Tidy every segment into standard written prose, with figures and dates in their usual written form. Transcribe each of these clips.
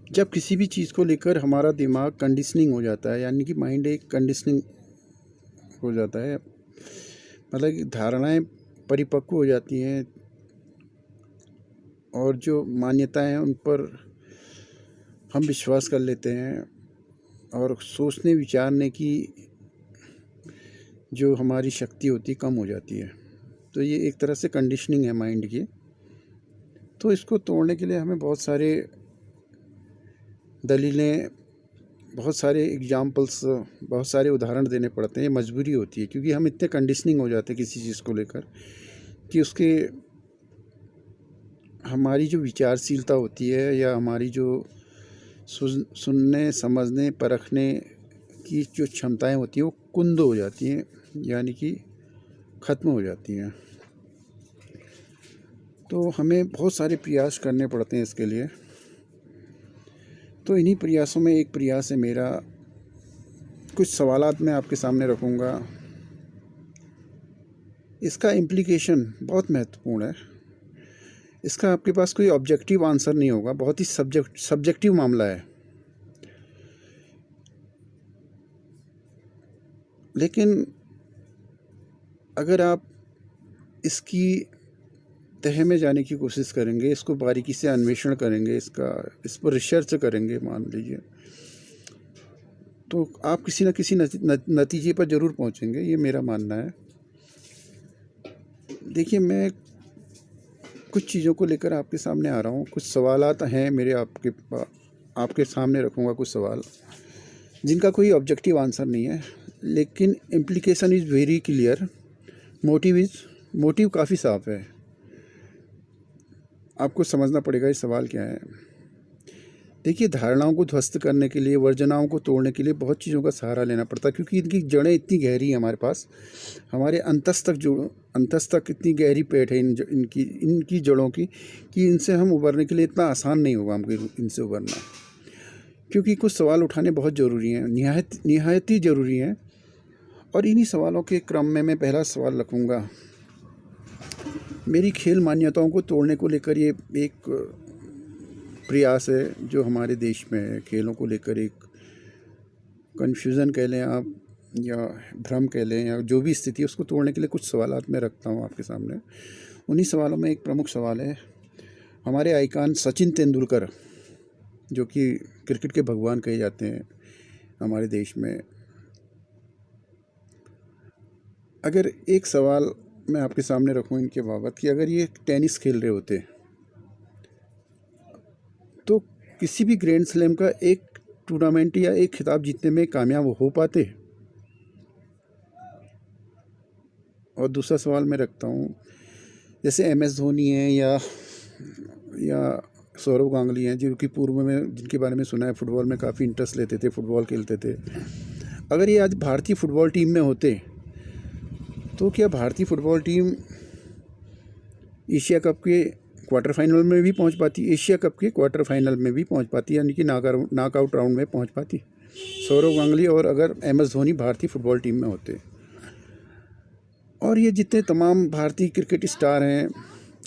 जब किसी भी चीज़ को लेकर हमारा दिमाग कंडीशनिंग हो जाता है, यानी कि माइंड एक कंडीशनिंग हो जाता है, मतलब कि धारणाएं परिपक्व हो जाती हैं और जो मान्यताएं हैं उन पर हम विश्वास कर लेते हैं और सोचने विचारने की जो हमारी शक्ति होती है कम हो जाती है। तो ये एक तरह से कंडीशनिंग है माइंड की। तो इसको तोड़ने के लिए हमें बहुत सारे दलीलें, बहुत सारे एग्जाम्पल्स, बहुत सारे उदाहरण देने पड़ते हैं। ये मजबूरी होती है क्योंकि हम इतने कंडीशनिंग हो जाते हैं किसी चीज़ को लेकर कि उसके हमारी जो विचारशीलता होती है या हमारी जो सुनने समझने परखने की जो क्षमताएं होती हैं वो कुंद हो जाती हैं, यानी कि ख़त्म हो जाती हैं। तो हमें बहुत सारे प्रयास करने पड़ते हैं इसके लिए। तो इन्हीं प्रयासों में एक प्रयास है मेरा, कुछ सवालात मैं आपके सामने रखूँगा। इसका इम्प्लीकेशन बहुत महत्वपूर्ण है। इसका आपके पास कोई ऑब्जेक्टिव आंसर नहीं होगा, बहुत ही सब्जेक्टिव मामला है। लेकिन अगर आप इसकी तह में जाने की कोशिश करेंगे, इसको बारीकी से अन्वेषण करेंगे, इस पर रिसर्च करेंगे मान लीजिए, तो आप किसी न किसी नतीजे पर ज़रूर पहुंचेंगे, ये मेरा मानना है। देखिए, मैं कुछ चीज़ों को लेकर आपके सामने आ रहा हूँ, कुछ सवालात हैं मेरे आपके सामने रखूँगा कुछ सवाल जिनका कोई ऑब्जेक्टिव आंसर नहीं है, लेकिन implication is very clear, motive काफ़ी साफ है। आपको समझना पड़ेगा ये सवाल क्या है। देखिए, धारणाओं को ध्वस्त करने के लिए, वर्जनाओं को तोड़ने के लिए बहुत चीज़ों का सहारा लेना पड़ता है क्योंकि इनकी जड़ें इतनी गहरी हैं हमारे पास, हमारे अंतस तक इतनी गहरी पेट है इनकी जड़ों की कि इनसे हम उबरने के लिए इतना आसान नहीं होगा हमको इनसे उबरना। क्योंकि कुछ सवाल उठाने बहुत ज़रूरी हैं, निहायत ही ज़रूरी हैं। और इन्हीं सवालों के क्रम में मैं पहला सवाल रखूँगा। मेरी खेल मान्यताओं को तोड़ने को लेकर ये एक प्रयास है जो हमारे देश में है। खेलों को लेकर एक कन्फ्यूज़न कह लें आप, या भ्रम कह लें, या जो भी स्थिति है उसको तोड़ने के लिए कुछ सवालात मैं रखता हूँ आपके सामने। उन्हीं सवालों में एक प्रमुख सवाल है, हमारे आइकॉन सचिन तेंदुलकर, जो कि क्रिकेट के भगवान कहे जाते हैं हमारे देश में, अगर एक सवाल मैं आपके सामने रखूं इनके बाबत कि अगर ये टेनिस खेल रहे होते तो किसी भी ग्रैंड स्लैम का एक टूर्नामेंट या एक खिताब जीतने में कामयाब हो पाते। और दूसरा सवाल मैं रखता हूँ, जैसे MS धोनी हैं या सौरव गांगुली हैं, जो कि पूर्व में जिनके बारे में सुना है फुटबॉल में काफ़ी इंटरेस्ट लेते थे, फुटबॉल खेलते थे, अगर ये आज भारतीय फुटबॉल टीम में होते तो क्या भारतीय फुटबॉल टीम एशिया कप के क्वार्टर फाइनल में भी पहुंच पाती, एशिया कप के क्वार्टर फाइनल में भी पहुंच पाती, यानी कि नॉकआउट राउंड में पहुंच पाती, सौरव गांगुली और अगर MS धोनी भारतीय फुटबॉल टीम में होते। और ये जितने तमाम भारतीय क्रिकेट स्टार हैं,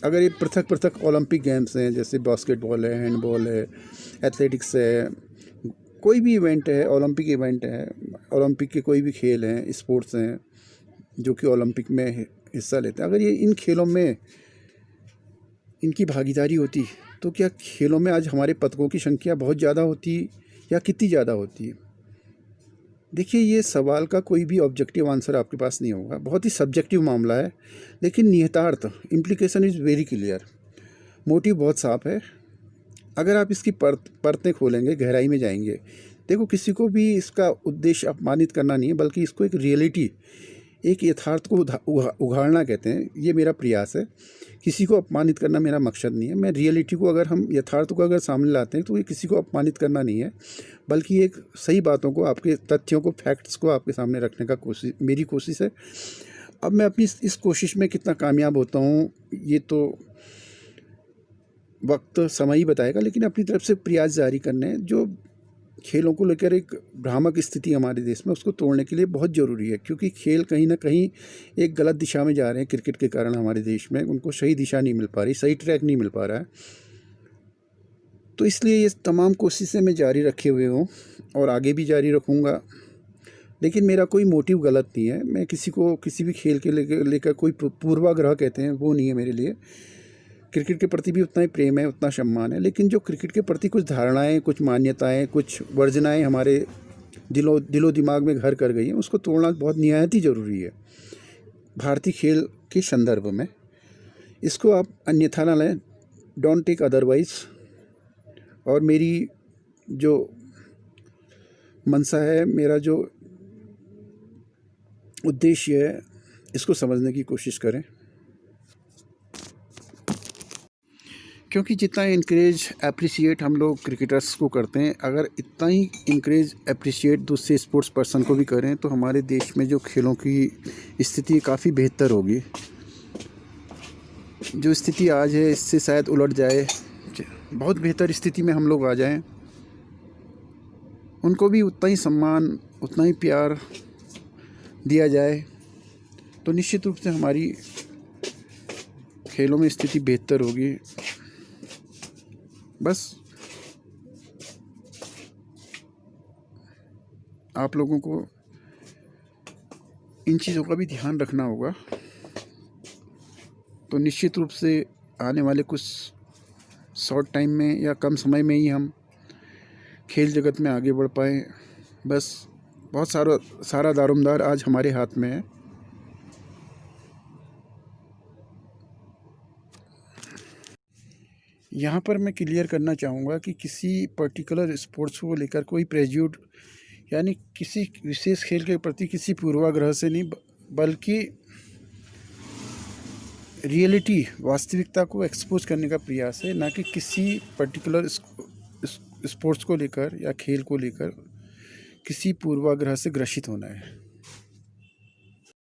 अगर ये पृथक पृथक ओलंपिक गेम्स हैं, जैसे बास्केटबॉल है, हैंडबॉल है, एथलेटिक्स है, कोई भी इवेंट है, ओलंपिक इवेंट है, ओलंपिक के कोई भी खेल हैं, स्पोर्ट्स हैं जो कि ओलंपिक में हिस्सा लेते हैं, अगर ये इन खेलों में इनकी भागीदारी होती तो क्या खेलों में आज हमारे पदकों की संख्या बहुत ज़्यादा होती या कितनी ज़्यादा होती? देखिए, ये सवाल का कोई भी ऑब्जेक्टिव आंसर आपके पास नहीं होगा, बहुत ही सब्जेक्टिव मामला है, लेकिन निहितार्थ, implication is very clear, motive बहुत साफ है। अगर आप इसकी परतें खोलेंगे, गहराई में जाएंगे, देखो, किसी को भी इसका उद्देश्य अपमानित करना नहीं है, बल्कि इसको एक रियलिटी, एक यथार्थ को उघाड़ना कहते हैं, ये मेरा प्रयास है। किसी को अपमानित करना मेरा मकसद नहीं है। मैं रियलिटी को, अगर हम यथार्थ को अगर सामने लाते हैं तो ये किसी को अपमानित करना नहीं है, बल्कि एक सही बातों को, आपके तथ्यों को, फैक्ट्स को आपके सामने रखने का मेरी कोशिश है। अब मैं अपनी इस कोशिश में कितना कामयाब होता हूँ ये तो वक्त समय ही बताएगा, लेकिन अपनी तरफ से प्रयास जारी करने, जो खेलों को लेकर एक भ्रामक स्थिति हमारे देश में, उसको तोड़ने के लिए बहुत ज़रूरी है। क्योंकि खेल कहीं ना कहीं एक गलत दिशा में जा रहे हैं क्रिकेट के कारण, हमारे देश में उनको सही दिशा नहीं मिल पा रही, सही ट्रैक नहीं मिल पा रहा है। तो इसलिए ये तमाम कोशिशें मैं जारी रखे हुए हूँ और आगे भी जारी रखूँगा। लेकिन मेरा कोई मोटिव गलत नहीं है। मैं किसी को किसी भी खेल के लेकर कोई पूर्वाग्रह कहते हैं वो नहीं है मेरे लिए। क्रिकेट के प्रति भी उतना ही प्रेम है, उतना सम्मान है। लेकिन जो क्रिकेट के प्रति कुछ धारणाएं, कुछ मान्यताएं, कुछ वर्जनाएं हमारे दिलो दिमाग में घर कर गई हैं, उसको तोड़ना बहुत निहायत ही ज़रूरी है भारतीय खेल के संदर्भ में। इसको आप अन्यथा ना लें, डोंट टेक अदरवाइज। और मेरी जो मंशा है, मेरा जो उद्देश्य है, इसको समझने की कोशिश करें। क्योंकि जितना इनक्रेज अप्रिशिएट हम लोग क्रिकेटर्स को करते हैं, अगर इतना ही इनक्रेज अप्रिशिएट दूसरे स्पोर्ट्स पर्सन को भी करें तो हमारे देश में जो खेलों की स्थिति काफ़ी बेहतर होगी। जो स्थिति आज है इससे शायद उलट जाए, बहुत बेहतर स्थिति में हम लोग आ जाएं। उनको भी उतना ही सम्मान, उतना ही प्यार दिया जाए तो निश्चित रूप से हमारी खेलों में स्थिति बेहतर होगी। बस आप लोगों को इन चीज़ों का भी ध्यान रखना होगा, तो निश्चित रूप से आने वाले कुछ शॉर्ट टाइम में या कम समय में ही हम खेल जगत में आगे बढ़ पाएँ। बस बहुत सारा दारोमदार आज हमारे हाथ में है। यहाँ पर मैं क्लियर करना चाहूँगा कि किसी पर्टिकुलर स्पोर्ट्स को लेकर कोई प्रेज्यूड, यानी किसी विशेष खेल के प्रति किसी पूर्वाग्रह से नहीं, बल्कि रियलिटी, वास्तविकता को एक्सपोज करने का प्रयास है, ना कि किसी पर्टिकुलर स्पोर्ट्स को लेकर या खेल को लेकर किसी पूर्वाग्रह से ग्रसित होना है।